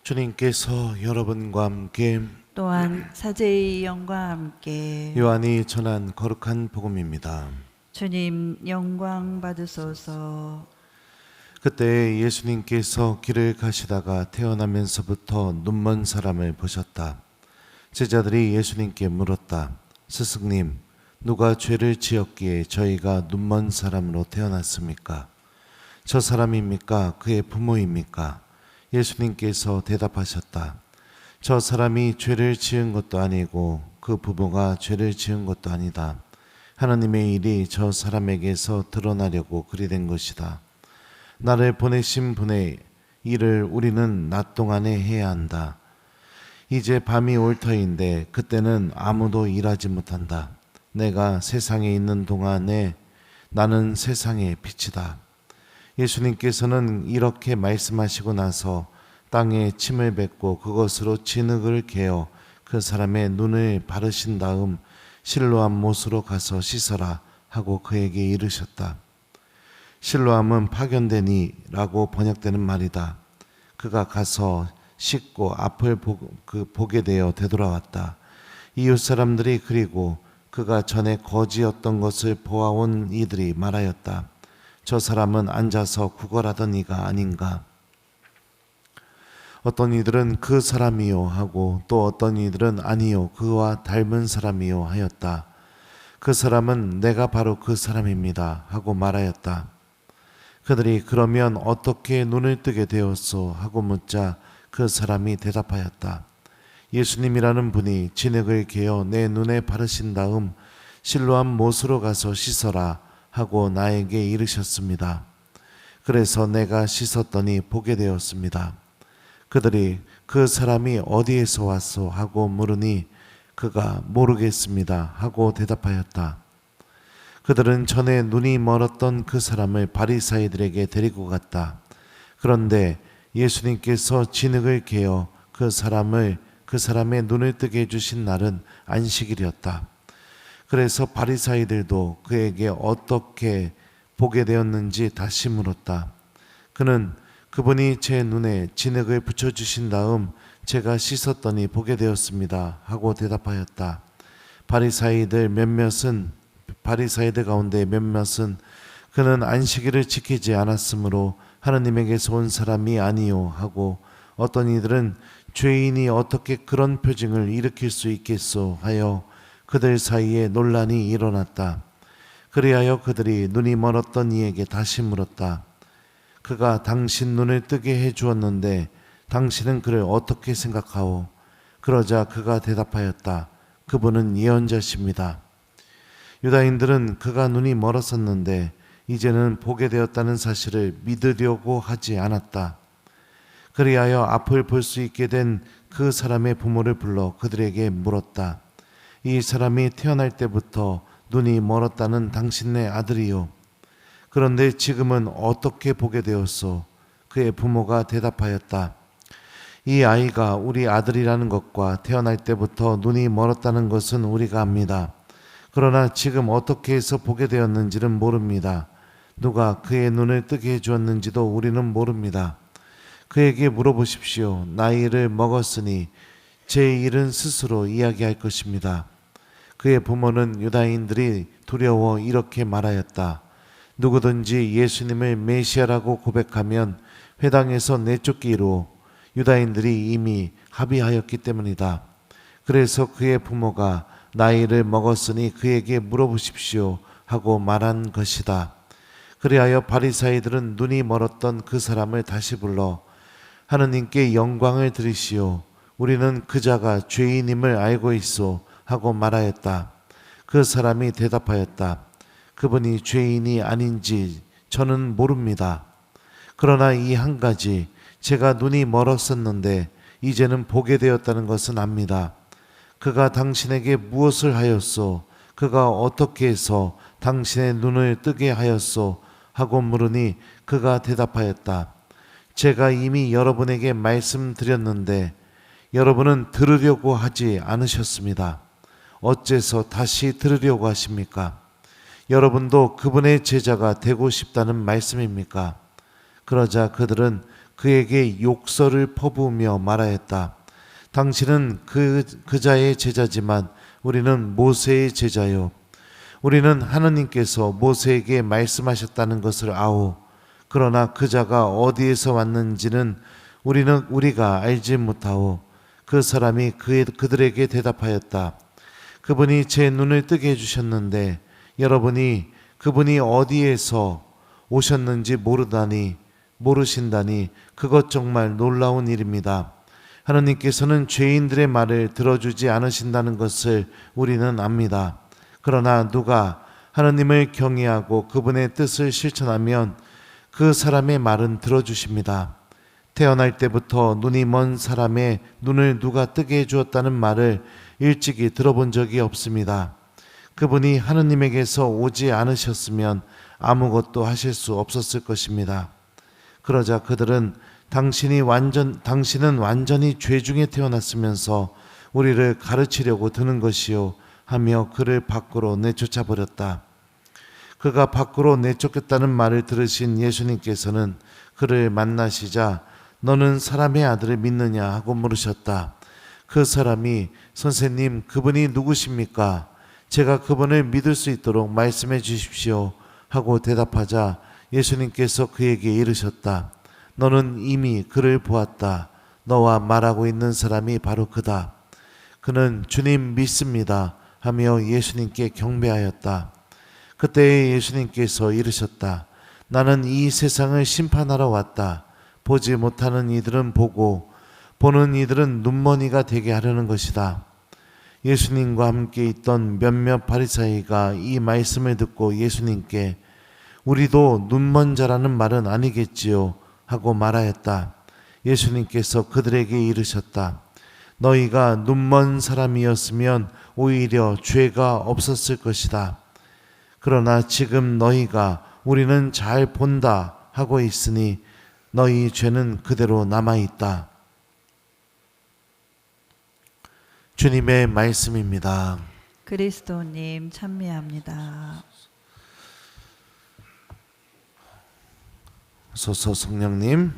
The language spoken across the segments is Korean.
주님께서 여러분과 함께 또한 사제의 영과 함께 요한이 전한 거룩한 복음입니다. 주님 영광 받으소서. 그때 예수님께서 길을 가시다가 태어나면서부터 눈먼 사람을 보셨다. 제자들이 예수님께 물었다. 스승님, 누가 죄를 지었기에 저희가 눈먼 사람으로 태어났습니까? 저 사람입니까? 그의 부모입니까? 예수님께서 대답하셨다. 저 사람이 죄를 지은 것도 아니고 그 부모가 죄를 지은 것도 아니다. 하나님의 일이 저 사람에게서 드러나려고 그리 된 것이다. 나를 보내신 분의 일을 우리는 낮 동안에 해야 한다. 이제 밤이 올 터인데 그때는 아무도 일하지 못한다. 내가 세상에 있는 동안에 나는 세상의 빛이다. 예수님께서는 이렇게 말씀하시고 나서 땅에 침을 뱉고 그것으로 진흙을 개어 그 사람의 눈을 바르신 다음 실로암 못으로 가서 씻어라 하고 그에게 이르셨다. 실로암은 파견되니라고 번역되는 말이다. 그가 가서 씻고 앞을 보게 되어 되돌아왔다. 이웃 사람들이 그리고 그가 전에 거지였던 것을 보아온 이들이 말하였다. 저 사람은 앉아서 구걸하던 이가 아닌가. 어떤 이들은 그 사람이요 하고 또 어떤 이들은 아니요 그와 닮은 사람이요 하였다. 그 사람은 내가 바로 그 사람입니다 하고 말하였다. 그들이 그러면 어떻게 눈을 뜨게 되었소 하고 묻자 그 사람이 대답하였다. 예수님이라는 분이 진흙을 개어 내 눈에 바르신 다음 실로암 못으로 가서 씻어라 하고 나에게 이르셨습니다. 그래서 내가 씻었더니 보게 되었습니다. 그들이 그 사람이 어디에서 왔소 하고 물으니 그가 모르겠습니다 하고 대답하였다. 그들은 전에 눈이 멀었던 그 사람을 바리사이들에게 데리고 갔다. 그런데 예수님께서 진흙을 개어 그 사람의 눈을 뜨게 해주신 날은 안식일이었다. 그래서 바리사이들도 그에게 어떻게 보게 되었는지 다시 물었다. 그는 그분이 제 눈에 진흙을 붙여주신 다음 제가 씻었더니 보게 되었습니다 하고 대답하였다. 바리사이들 가운데 몇몇은 그는 안식일을 지키지 않았으므로 하나님에게서 온 사람이 아니요 하고 어떤 이들은 죄인이 어떻게 그런 표징을 일으킬 수 있겠소 하여 그들 사이에 논란이 일어났다. 그리하여 그들이 눈이 멀었던 이에게 다시 물었다. 그가 당신 눈을 뜨게 해 주었는데 당신은 그를 어떻게 생각하오? 그러자 그가 대답하였다. 그분은 예언자십니다. 유다인들은 그가 눈이 멀었었는데 이제는 보게 되었다는 사실을 믿으려고 하지 않았다. 그리하여 앞을 볼 수 있게 된 그 사람의 부모를 불러 그들에게 물었다. 이 사람이 태어날 때부터 눈이 멀었다는 당신네 아들이요. 그런데 지금은 어떻게 보게 되었소? 그의 부모가 대답하였다. 이 아이가 우리 아들이라는 것과 태어날 때부터 눈이 멀었다는 것은 우리가 압니다. 그러나 지금 어떻게 해서 보게 되었는지는 모릅니다. 누가 그의 눈을 뜨게 해주었는지도 우리는 모릅니다. 그에게 물어보십시오. 나이를 먹었으니 제 일은 스스로 이야기할 것입니다. 그의 부모는 유다인들이 두려워 이렇게 말하였다. 누구든지 예수님을 메시아라고 고백하면 회당에서 내쫓기로 유다인들이 이미 합의하였기 때문이다. 그래서 그의 부모가 나이를 먹었으니 그에게 물어보십시오 하고 말한 것이다. 그리하여 바리사이들은 눈이 멀었던 그 사람을 다시 불러 하느님께 영광을 드리시오. 우리는 그자가 죄인임을 알고 있소 하고 말하였다. 그 사람이 대답하였다. 그분이 죄인이 아닌지 저는 모릅니다. 그러나 이 한 가지 제가 눈이 멀었었는데 이제는 보게 되었다는 것은 압니다. 그가 당신에게 무엇을 하였소? 그가 어떻게 해서 당신의 눈을 뜨게 하였소? 하고 물으니 그가 대답하였다. 제가 이미 여러분에게 말씀드렸는데 여러분은 들으려고 하지 않으셨습니다. 어째서 다시 들으려고 하십니까? 여러분도 그분의 제자가 되고 싶다는 말씀입니까? 그러자 그들은 그에게 욕설을 퍼부으며 말하였다. 당신은 그자의 제자지만 우리는 모세의 제자요. 우리는 하느님께서 모세에게 말씀하셨다는 것을 아오. 그러나 그자가 어디에서 왔는지는 우리가 알지 못하오. 그 사람이 그들에게 대답하였다. 그분이 제 눈을 뜨게 해주셨는데 여러분이 그분이 어디에서 오셨는지 모르신다니 그것 정말 놀라운 일입니다. 하느님께서는 죄인들의 말을 들어주지 않으신다는 것을 우리는 압니다. 그러나 누가 하느님을 경외하고 그분의 뜻을 실천하면 그 사람의 말은 들어주십니다. 태어날 때부터 눈이 먼 사람의 눈을 누가 뜨게 해주었다는 말을 일찍이 들어본 적이 없습니다. 그분이 하느님에게서 오지 않으셨으면 아무것도 하실 수 없었을 것입니다. 그러자 그들은 당신은 완전히 죄 중에 태어났으면서 우리를 가르치려고 드는 것이요 하며 그를 밖으로 내쫓아 버렸다. 그가 밖으로 내쫓겼다는 말을 들으신 예수님께서는 그를 만나시자 너는 사람의 아들을 믿느냐 하고 물으셨다. 그 사람이 선생님 그분이 누구십니까? 제가 그분을 믿을 수 있도록 말씀해 주십시오 하고 대답하자 예수님께서 그에게 이르셨다. 너는 이미 그를 보았다. 너와 말하고 있는 사람이 바로 그다. 그는 주님 믿습니다 하며 예수님께 경배하였다. 그때 예수님께서 이르셨다. 나는 이 세상을 심판하러 왔다. 보지 못하는 이들은 보고 보는 이들은 눈머니가 되게 하려는 것이다. 예수님과 함께 있던 몇몇 바리사이가 이 말씀을 듣고 예수님께 우리도 눈먼 자라는 말은 아니겠지요 하고 말하였다. 예수님께서 그들에게 이르셨다. 너희가 눈먼 사람이었으면 오히려 죄가 없었을 것이다. 그러나 지금 너희가 우리는 잘 본다 하고 있으니 너희 죄는 그대로 남아있다. 주님의 말씀입니다. 그리스도님 찬미합니다. 소서 성령님.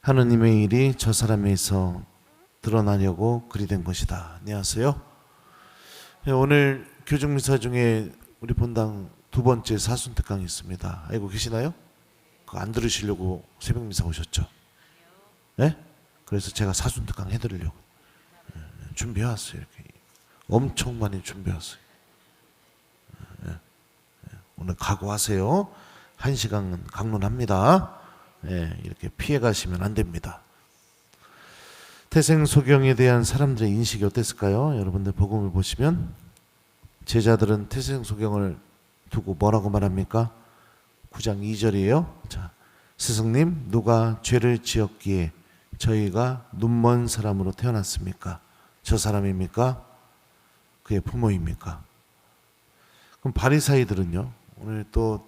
하느님의 일이 저 사람에서 드러나려고 그리 된 것이다. 안녕하세요. 오늘 교정미사 중에 우리 본당 두 번째 사순특강이 있습니다. 알고 계시나요? 그거 안 들으시려고 새벽미사 오셨죠? 네? 그래서 제가 사순특강 해드리려고 준비해왔어요. 이렇게 엄청 많이 준비해왔어요. 오늘 각오하세요. 1시간 강론합니다. 이렇게 피해 가시면 안 됩니다. 태생소경에 대한 사람들의 인식이 어땠을까요? 여러분들 복음을 보시면 제자들은 태생소경을 두고 뭐라고 말합니까? 9장 2절이에요. 자, 스승님 누가 죄를 지었기에 저희가 눈먼 사람으로 태어났습니까? 저 사람입니까? 그의 부모입니까? 그럼 바리사이들은요. 오늘 또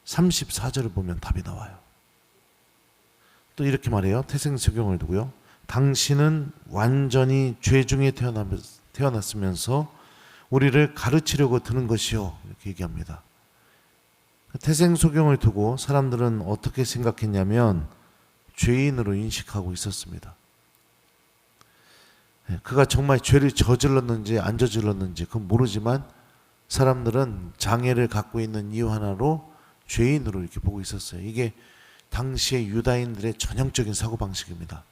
34절을 보면 답이 나와요. 또 이렇게 말해요. 태생소경을 두고요. 당신은 완전히 죄 중에 태어났으면서 우리를 가르치려고 드는 것이요. 이렇게 얘기합니다. 태생소경을 두고 사람들은 어떻게 생각했냐면 죄인으로 인식하고 있었습니다. 그가 정말 죄를 저질렀는지 안 저질렀는지 그건 모르지만 사람들은 장애를 갖고 있는 이유 하나로 죄인으로 이렇게 보고 있었어요. 이게 당시의 유다인들의 전형적인 사고방식입니다.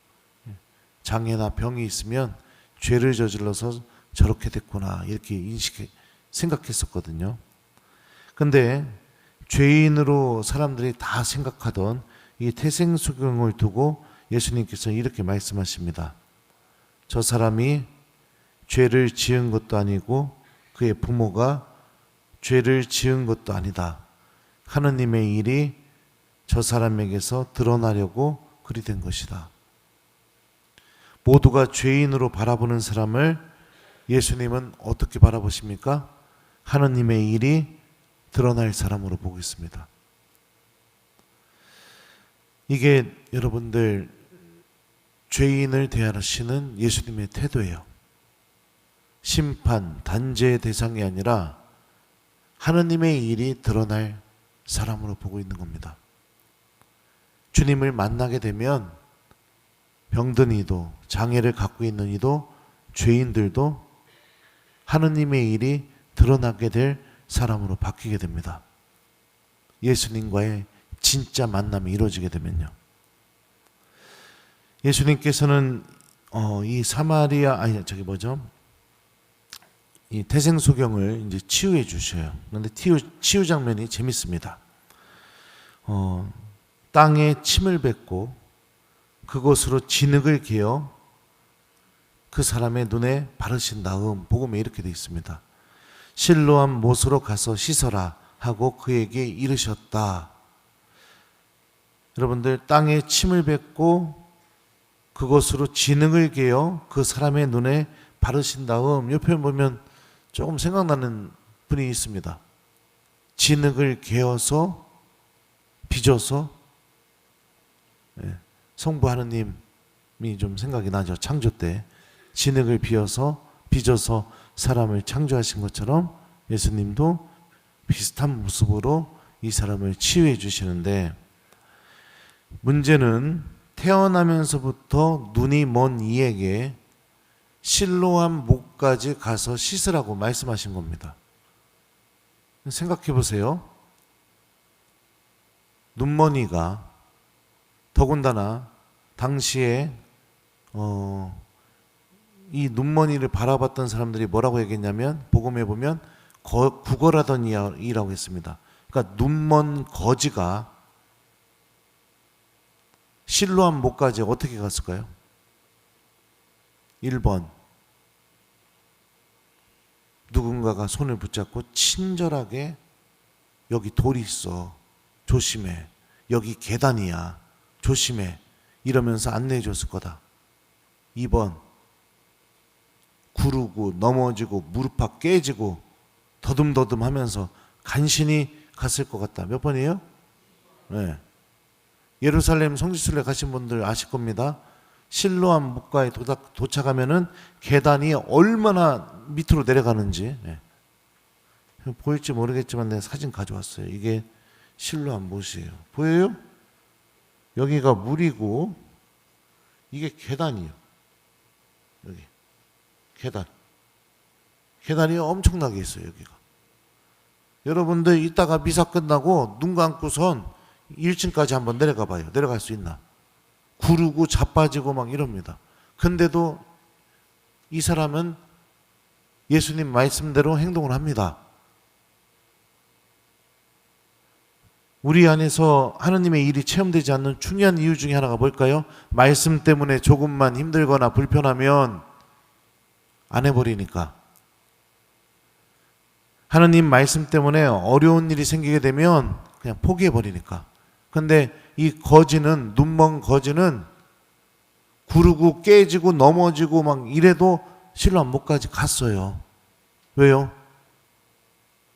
장애나 병이 있으면 죄를 저질러서 저렇게 됐구나 이렇게 생각했었거든요. 근데 죄인으로 사람들이 다 생각하던 이 태생소경을 두고 예수님께서 이렇게 말씀하십니다. 저 사람이 죄를 지은 것도 아니고 그의 부모가 죄를 지은 것도 아니다. 하느님의 일이 저 사람에게서 드러나려고 그리 된 것이다. 모두가 죄인으로 바라보는 사람을 예수님은 어떻게 바라보십니까? 하느님의 일이 드러날 사람으로 보고 있습니다. 이게 여러분들 죄인을 대하시는 예수님의 태도예요. 심판, 단죄의 대상이 아니라 하느님의 일이 드러날 사람으로 보고 있는 겁니다. 주님을 만나게 되면 병든 이도, 장애를 갖고 있는 이도, 죄인들도 하느님의 일이 드러나게 될 사람으로 바뀌게 됩니다. 예수님과의 진짜 만남이 이루어지게 되면요. 예수님께서는 이 사마리아 이 태생소경을 이제 치유해 주셔요. 그런데 치유 장면이 재밌습니다. 땅에 침을 뱉고 그것으로 진흙을 개어 그 사람의 눈에 바르신 다음 복음에 이렇게 되어 있습니다. 실로암 못으로 가서 씻어라 하고 그에게 이르셨다. 여러분들, 땅에 침을 뱉고 그것으로 진흙을 개어 그 사람의 눈에 바르신 다음, 이 표현 보면 조금 생각나는 분이 있습니다. 진흙을 개어서 빚어서, 성부 하느님이 좀 생각이 나죠. 창조 때 진흙을 빚어서 사람을 창조하신 것처럼 예수님도 비슷한 모습으로 이 사람을 치유해 주시는데, 문제는 태어나면서부터 눈이 먼 이에게 실로암 목까지 가서 씻으라고 말씀하신 겁니다. 생각해 보세요. 눈머니가, 더군다나 당시에 이 눈머니를 바라봤던 사람들이 뭐라고 얘기했냐면, 복음에 보면 구걸하던 이라고 했습니다. 그러니까 눈먼 거지가 실로암 목까지 어떻게 갔을까요? 1번, 누군가가 손을 붙잡고 친절하게 여기 돌이 있어, 조심해, 여기 계단이야, 조심해, 이러면서 안내해 줬을 거다. 2번, 구르고 넘어지고 무릎팍 깨지고 더듬더듬 하면서 간신히 갔을 것 같다. 몇 번이에요? 네. 예루살렘 성지순례 가신 분들 아실 겁니다. 실로암 목가에 도착하면은 계단이 얼마나 밑으로 내려가는지, 보일지 모르겠지만 내가 사진 가져왔어요. 이게 실로암 못이에요. 보여요? 여기가 물이고 이게 계단이에요. 여기 계단이 엄청나게 있어요. 여기가. 여러분들 이따가 미사 끝나고 눈 감고선 1층까지 한번 내려가 봐요. 내려갈 수 있나? 구르고 자빠지고 막 이럽니다. 근데도 이 사람은 예수님 말씀대로 행동을 합니다. 우리 안에서 하느님의 일이 체험되지 않는 중요한 이유 중에 하나가 뭘까요? 말씀 때문에 조금만 힘들거나 불편하면 안 해버리니까. 하느님 말씀 때문에 어려운 일이 생기게 되면 그냥 포기해버리니까. 근데 이 거지는, 눈먼 거지는 구르고 깨지고 넘어지고 막 이래도 실로암 목까지 갔어요. 왜요?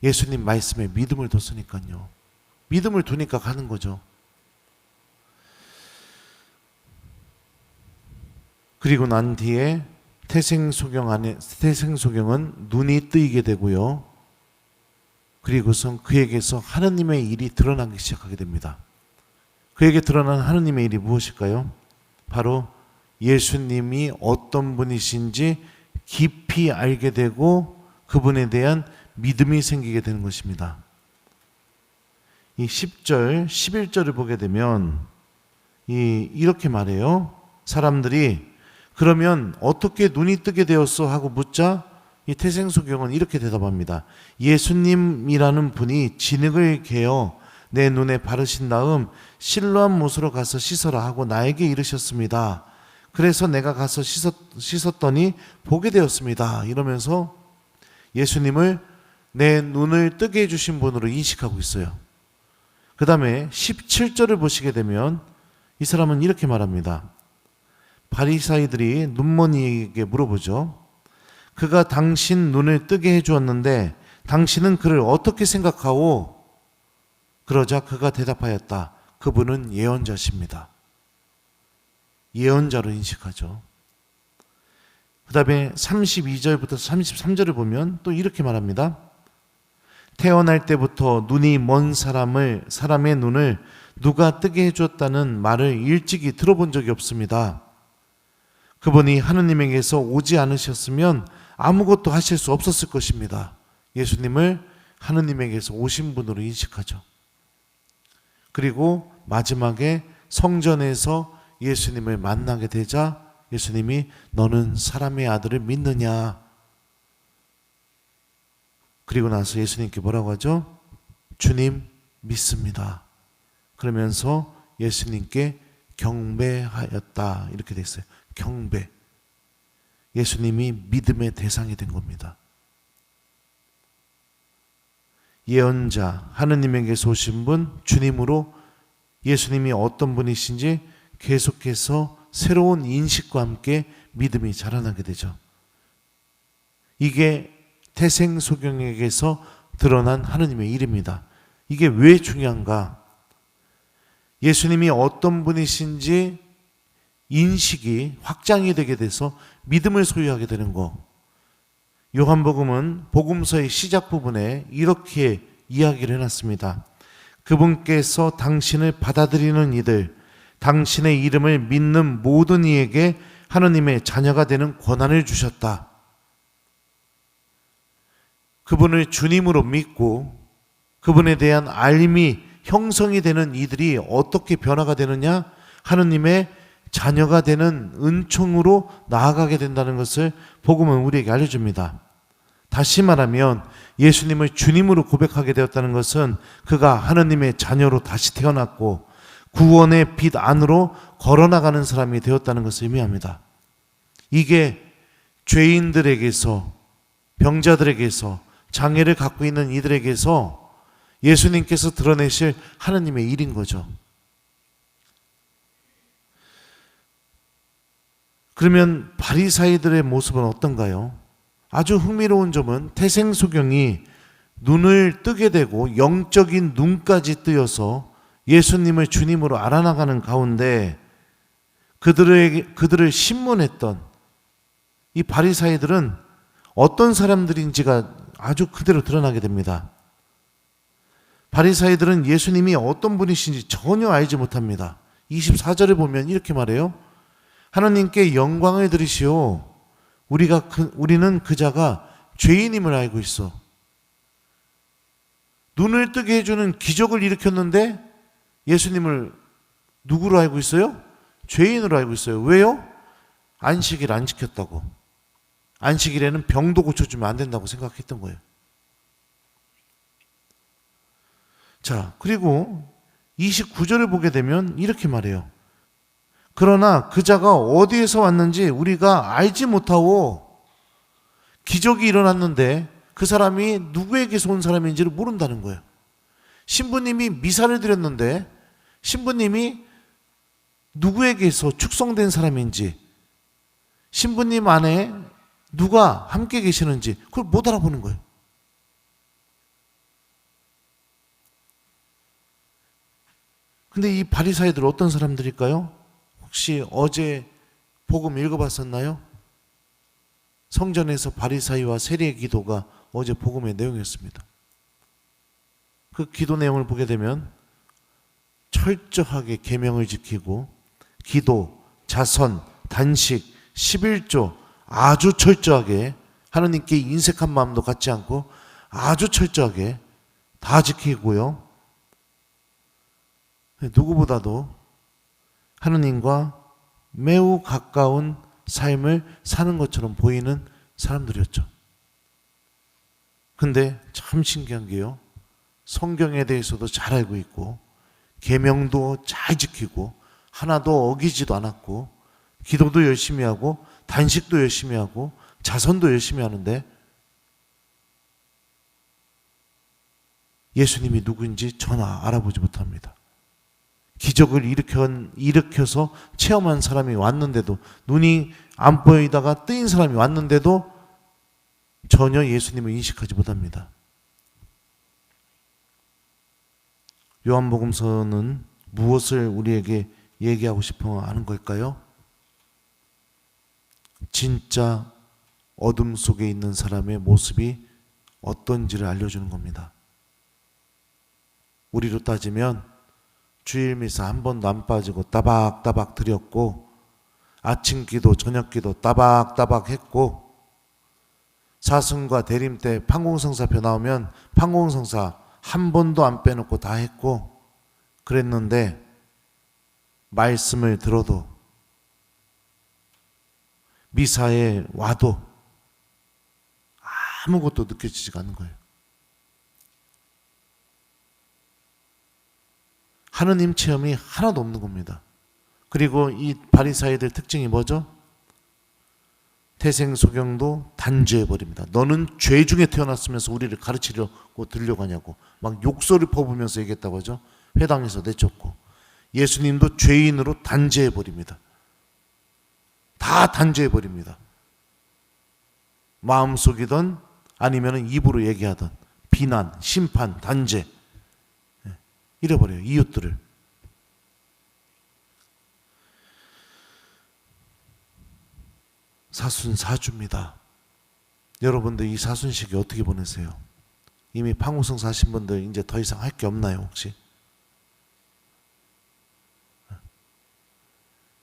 예수님 말씀에 믿음을 뒀으니까요. 믿음을 두니까 가는 거죠. 그리고 난 뒤에 태생소경은 눈이 뜨이게 되고요. 그리고선 그에게서 하느님의 일이 드러나기 시작하게 됩니다. 그에게 드러난 하느님의 일이 무엇일까요? 바로 예수님이 어떤 분이신지 깊이 알게 되고 그분에 대한 믿음이 생기게 되는 것입니다. 이 10절, 11절을 보게 되면 이렇게 말해요. 사람들이 그러면 어떻게 눈이 뜨게 되었어? 하고 묻자 이 태생소경은 이렇게 대답합니다. 예수님이라는 분이 진흙을 개어 내 눈에 바르신 다음 실로암 못으로 가서 씻어라 하고 나에게 이르셨습니다. 그래서 내가 가서 씻었더니 보게 되었습니다. 이러면서 예수님을 내 눈을 뜨게 해주신 분으로 인식하고 있어요. 그 다음에 17절을 보시게 되면 이 사람은 이렇게 말합니다. 바리사이들이 눈먼이에게 물어보죠. 그가 당신 눈을 뜨게 해주었는데 당신은 그를 어떻게 생각하오? 그러자 그가 대답하였다. 그분은 예언자십니다. 예언자로 인식하죠. 그 다음에 32절부터 33절을 보면 또 이렇게 말합니다. 태어날 때부터 눈이 먼 사람의 눈을 누가 뜨게 해줬다는 말을 일찍이 들어본 적이 없습니다. 그분이 하느님에게서 오지 않으셨으면 아무것도 하실 수 없었을 것입니다. 예수님을 하느님에게서 오신 분으로 인식하죠. 그리고 마지막에 성전에서 예수님을 만나게 되자 예수님이 너는 사람의 아들을 믿느냐? 그리고 나서 예수님께 뭐라고 하죠? 주님 믿습니다. 그러면서 예수님께 경배하였다. 이렇게 돼 있어요. 경배. 예수님이 믿음의 대상이 된 겁니다. 예언자, 하느님에게서 오신 분, 주님으로 예수님이 어떤 분이신지 계속해서 새로운 인식과 함께 믿음이 자라나게 되죠. 이게 태생소경에게서 드러난 하느님의 일입니다. 이게 왜 중요한가? 예수님이 어떤 분이신지 인식이 확장이 되게 돼서 믿음을 소유하게 되는 거. 요한복음은 복음서의 시작 부분에 이렇게 이야기를 해놨습니다. 그분께서 당신을 받아들이는 이들, 당신의 이름을 믿는 모든 이에게 하느님의 자녀가 되는 권한을 주셨다. 그분을 주님으로 믿고 그분에 대한 알미 형성이 되는 이들이 어떻게 변화가 되느냐? 하느님의 자녀가 되는 은총으로 나아가게 된다는 것을 복음은 우리에게 알려줍니다. 다시 말하면 예수님을 주님으로 고백하게 되었다는 것은 그가 하느님의 자녀로 다시 태어났고 구원의 빛 안으로 걸어나가는 사람이 되었다는 것을 의미합니다. 이게 죄인들에게서, 병자들에게서, 장애를 갖고 있는 이들에게서 예수님께서 드러내실 하느님의 일인 거죠. 그러면 바리사이들의 모습은 어떤가요? 아주 흥미로운 점은 태생소경이 눈을 뜨게 되고 영적인 눈까지 뜨여서 예수님을 주님으로 알아나가는 가운데 그들을 신문했던 이 바리사이들은 어떤 사람들인지가 아주 그대로 드러나게 됩니다. 바리사이들은 예수님이 어떤 분이신지 전혀 알지 못합니다. 24절을 보면 이렇게 말해요. 하나님께 영광을 드리시오. 우리는 그자가 죄인임을 알고 있어. 눈을 뜨게 해주는 기적을 일으켰는데 예수님을 누구로 알고 있어요? 죄인으로 알고 있어요. 왜요? 안식일 안 지켰다고. 안식일에는 병도 고쳐주면 안 된다고 생각했던 거예요. 자, 그리고 29절을 보게 되면 이렇게 말해요. 그러나 그자가 어디에서 왔는지 우리가 알지 못하고 기적이 일어났는데 그 사람이 누구에게서 온 사람인지를 모른다는 거예요. 신부님이 미사를 드렸는데 신부님이 누구에게서 축성된 사람인지 신부님 안에 누가 함께 계시는지 그걸 못 알아보는 거예요. 근데 이 바리사이들 어떤 사람들일까요? 혹시 어제 복음 읽어봤었나요? 성전에서 바리사이와 세리의 기도가 어제 복음의 내용이었습니다. 그 기도 내용을 보게 되면 철저하게 계명을 지키고 기도, 자선, 단식, 11조 아주 철저하게 하나님께 인색한 마음도 갖지 않고 아주 철저하게 다 지키고요. 누구보다도 하느님과 매우 가까운 삶을 사는 것처럼 보이는 사람들이었죠. 근데 참 신기한 게요. 성경에 대해서도 잘 알고 있고 계명도 잘 지키고 하나도 어기지도 않았고 기도도 열심히 하고 단식도 열심히 하고 자선도 열심히 하는데 예수님이 누구인지 전혀 알아보지 못합니다. 기적을 일으켜서 체험한 사람이 왔는데도 눈이 안 보이다가 뜨인 사람이 왔는데도 전혀 예수님을 인식하지 못합니다. 요한복음서는 무엇을 우리에게 얘기하고 싶어 하는 걸까요? 진짜 어둠 속에 있는 사람의 모습이 어떤지를 알려주는 겁니다. 우리로 따지면 주일 미사 한 번도 안 빠지고 따박따박 드렸고, 아침 기도 저녁 기도 따박따박 했고, 사순과 대림 때 판공성사표 나오면 판공성사 한 번도 안 빼놓고 다 했고 그랬는데, 말씀을 들어도 미사에 와도 아무것도 느껴지지가 않는 거예요. 하느님 체험이 하나도 없는 겁니다. 그리고 이 바리사이들 특징이 뭐죠? 태생소경도 단죄해버립니다. 너는 죄 중에 태어났으면서 우리를 가르치려고 들려고 하냐고 막 욕설을 퍼부으면서 얘기했다고 하죠. 회당에서 내쫓고. 예수님도 죄인으로 단죄해버립니다. 다 단죄해버립니다. 마음속이든 아니면 입으로 얘기하든 비난, 심판, 단죄 잃어버려요. 이웃들을. 사순사주입니다. 여러분들 이 사순식이 어떻게 보내세요? 이미 판공성사 하신 분들 이제 더 이상 할 게 없나요 혹시?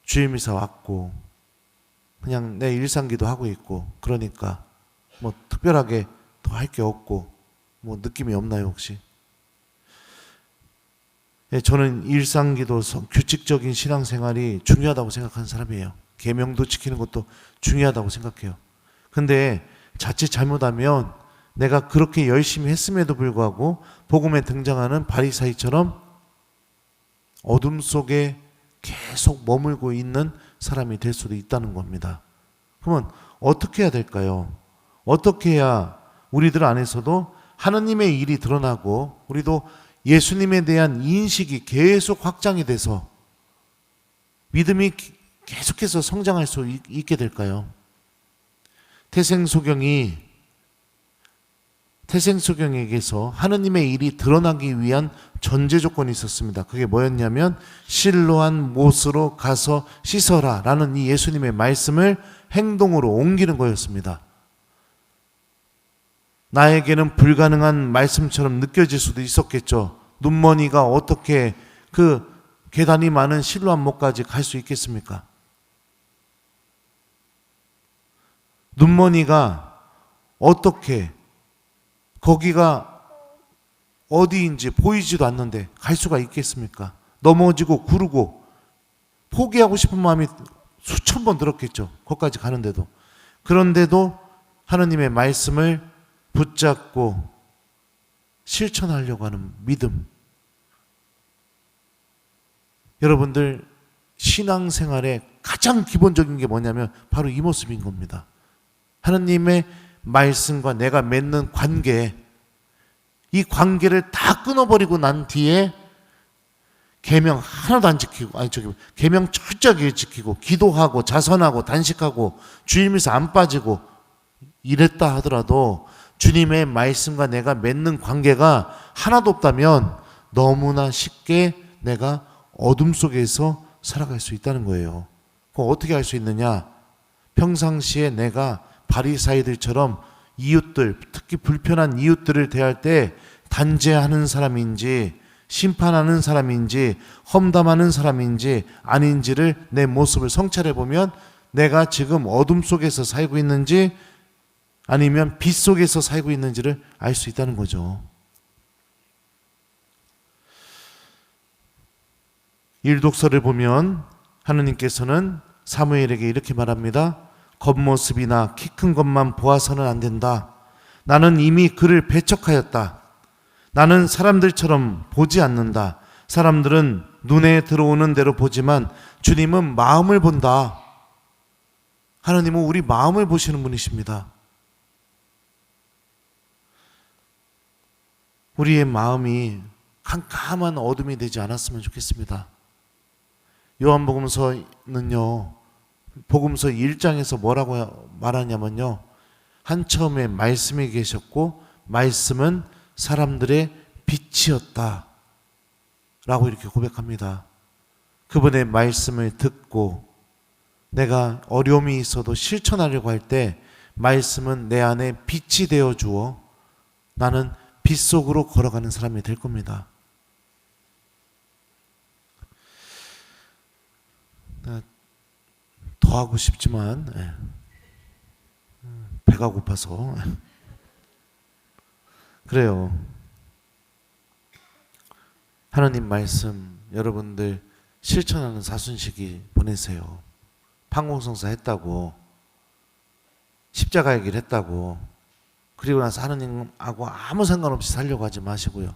주일미사 왔고 그냥 내 일상기도 하고 있고 그러니까 뭐 특별하게 더 할 게 없고 뭐 느낌이 없나요 혹시? 예, 저는 일상기도 규칙적인 신앙생활이 중요하다고 생각하는 사람이에요. 계명도 지키는 것도 중요하다고 생각해요. 근데 자칫 잘못하면 내가 그렇게 열심히 했음에도 불구하고 복음에 등장하는 바리사이처럼 어둠 속에 계속 머물고 있는 사람이 될 수도 있다는 겁니다. 그러면 어떻게 해야 될까요? 어떻게 해야 우리들 안에서도 하느님의 일이 드러나고 우리도 예수님에 대한 인식이 계속 확장이 돼서 믿음이 계속해서 성장할 수 있게 될까요? 태생소경에게서 하느님의 일이 드러나기 위한 전제 조건이 있었습니다. 그게 뭐였냐면 실로한 못으로 가서 씻어라 라는 이 예수님의 말씀을 행동으로 옮기는 거였습니다. 나에게는 불가능한 말씀처럼 느껴질 수도 있었겠죠. 눈머니가 어떻게 그 계단이 많은 실로한 못까지 갈 수 있겠습니까? 눈머니가 어떻게 거기가 어디인지 보이지도 않는데 갈 수가 있겠습니까? 넘어지고 구르고 포기하고 싶은 마음이 수천 번 들었겠죠. 거기까지 가는데도. 그런데도 하느님의 말씀을 붙잡고 실천하려고 하는 믿음. 여러분들 신앙생활의 가장 기본적인 게 뭐냐면 바로 이 모습인 겁니다. 하느님의 말씀과 내가 맺는 관계, 이 관계를 다 끊어버리고 난 뒤에 계명 하나도 안 지키고, 계명 철저하게 지키고 기도하고 자선하고 단식하고 주일미사 안 빠지고 이랬다 하더라도 주님의 말씀과 내가 맺는 관계가 하나도 없다면 너무나 쉽게 내가 어둠 속에서 살아갈 수 있다는 거예요. 그럼 어떻게 할 수 있느냐? 평상시에 내가 바리사이들처럼 이웃들, 특히 불편한 이웃들을 대할 때 단죄하는 사람인지 심판하는 사람인지 험담하는 사람인지 아닌지를 내 모습을 성찰해 보면 내가 지금 어둠 속에서 살고 있는지 아니면 빛 속에서 살고 있는지를 알 수 있다는 거죠. 일독서를 보면 하느님께서는 사무엘에게 이렇게 말합니다. 겉모습이나 키 큰 것만 보아서는 안 된다. 나는 이미 그를 배척하였다. 나는 사람들처럼 보지 않는다. 사람들은 눈에 들어오는 대로 보지만 주님은 마음을 본다. 하나님은 우리 마음을 보시는 분이십니다. 우리의 마음이 캄캄한 어둠이 되지 않았으면 좋겠습니다. 요한복음서는요, 복음서 1장에서 뭐라고 말하냐면요, 한 처음에 말씀이 계셨고 말씀은 사람들의 빛이었다 라고 이렇게 고백합니다. 그분의 말씀을 듣고 내가 어려움이 있어도 실천하려고 할 때 말씀은 내 안에 빛이 되어 주어 나는 빛 속으로 걸어가는 사람이 될 겁니다. 더 하고 싶지만 배가 고파서 그래요. 하나님 말씀 여러분들 실천하는 사순시기 보내세요. 판공성사 했다고, 십자가 얘기를 했다고, 그리고 나서 하나님하고 아무 상관없이 살려고 하지 마시고요.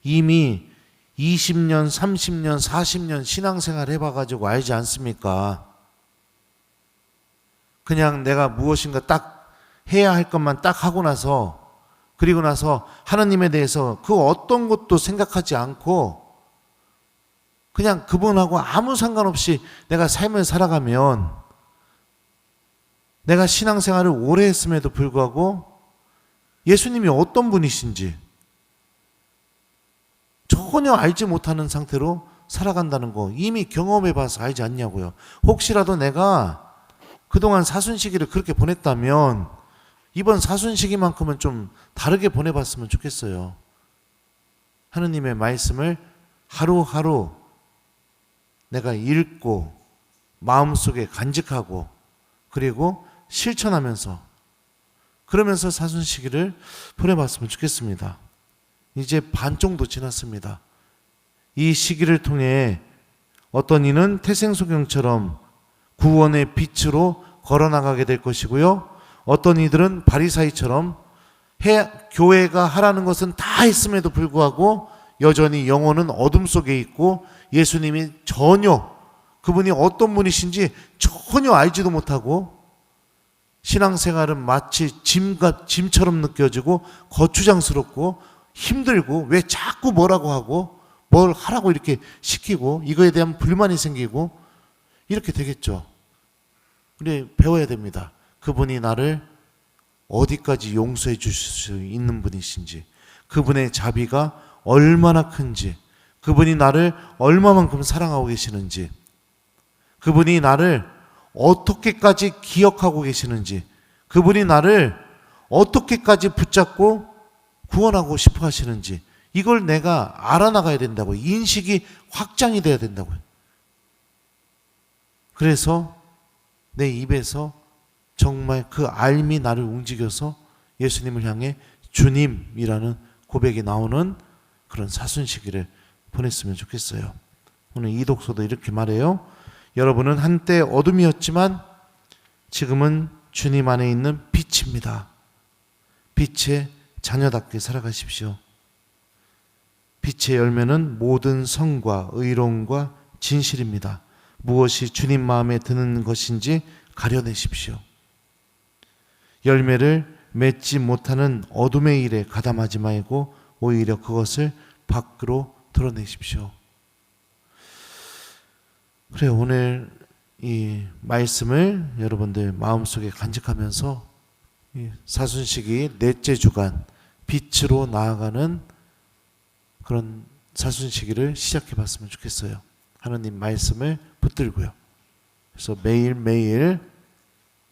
이미 20년, 30년, 40년 신앙생활 해봐가지고 알지 않습니까? 그냥 내가 무엇인가 딱 해야 할 것만 딱 하고 나서, 그리고 나서 하나님에 대해서 그 어떤 것도 생각하지 않고 그냥 그분하고 아무 상관없이 내가 삶을 살아가면, 내가 신앙생활을 오래 했음에도 불구하고 예수님이 어떤 분이신지 전혀 알지 못하는 상태로 살아간다는 거 이미 경험해 봐서 알지 않냐고요. 혹시라도 내가 그동안 사순시기를 그렇게 보냈다면 이번 사순시기만큼은 좀 다르게 보내봤으면 좋겠어요. 하느님의 말씀을 하루하루 내가 읽고 마음속에 간직하고 그리고 실천하면서 그러면서 사순시기를 보내봤으면 좋겠습니다. 이제 반 정도 지났습니다. 이 시기를 통해 어떤 이는 태생소경처럼 구원의 빛으로 걸어나가게 될 것이고요. 어떤 이들은 바리사이처럼 교회가 하라는 것은 다 했음에도 불구하고 여전히 영혼은 어둠 속에 있고 예수님이 전혀 그분이 어떤 분이신지 전혀 알지도 못하고 신앙생활은 마치 짐처럼 느껴지고 거추장스럽고 힘들고 왜 자꾸 뭐라고 하고 뭘 하라고 이렇게 시키고 이거에 대한 불만이 생기고 이렇게 되겠죠. 우리 배워야 됩니다. 그분이 나를 어디까지 용서해 주실 수 있는 분이신지, 그분의 자비가 얼마나 큰지, 그분이 나를 얼마만큼 사랑하고 계시는지, 그분이 나를 어떻게까지 기억하고 계시는지, 그분이 나를 어떻게까지 붙잡고 구원하고 싶어 하시는지, 이걸 내가 알아나가야 된다고요. 인식이 확장이 돼야 된다고요. 그래서 내 입에서 정말 그 알미 나를 움직여서 예수님을 향해 주님이라는 고백이 나오는 그런 사순시기를 보냈으면 좋겠어요. 오늘 이 독서도 이렇게 말해요. 여러분은 한때 어둠이었지만 지금은 주님 안에 있는 빛입니다. 빛의 자녀답게 살아가십시오. 빛의 열매는 모든 성과 의로움과 진실입니다. 무엇이 주님 마음에 드는 것인지 가려내십시오. 열매를 맺지 못하는 어둠의 일에 가담하지 말고 오히려 그것을 밖으로 드러내십시오. 그래, 오늘 이 말씀을 여러분들 마음속에 간직하면서 사순시기 넷째 주간 빛으로 나아가는 그런 사순시기를 시작해 봤으면 좋겠어요. 하나님 말씀을 붙들고요. 그래서 매일매일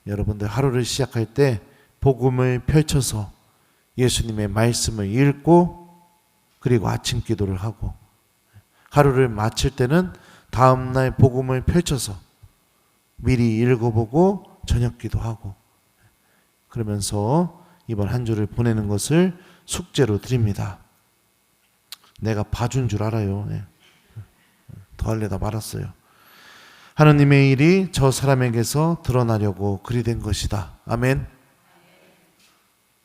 여러분들 하루를 시작할 때 복음을 펼쳐서 예수님의 말씀을 읽고 그리고 아침 기도를 하고, 하루를 마칠 때는 다음날 복음을 펼쳐서 미리 읽어보고 저녁 기도하고, 그러면서 이번 한 주를 보내는 것을 숙제로 드립니다. 내가 봐준 줄 알아요. 더 할래다 말았어요. 하느님의 일이 저 사람에게서 드러나려고 그리 된 것이다. 아멘.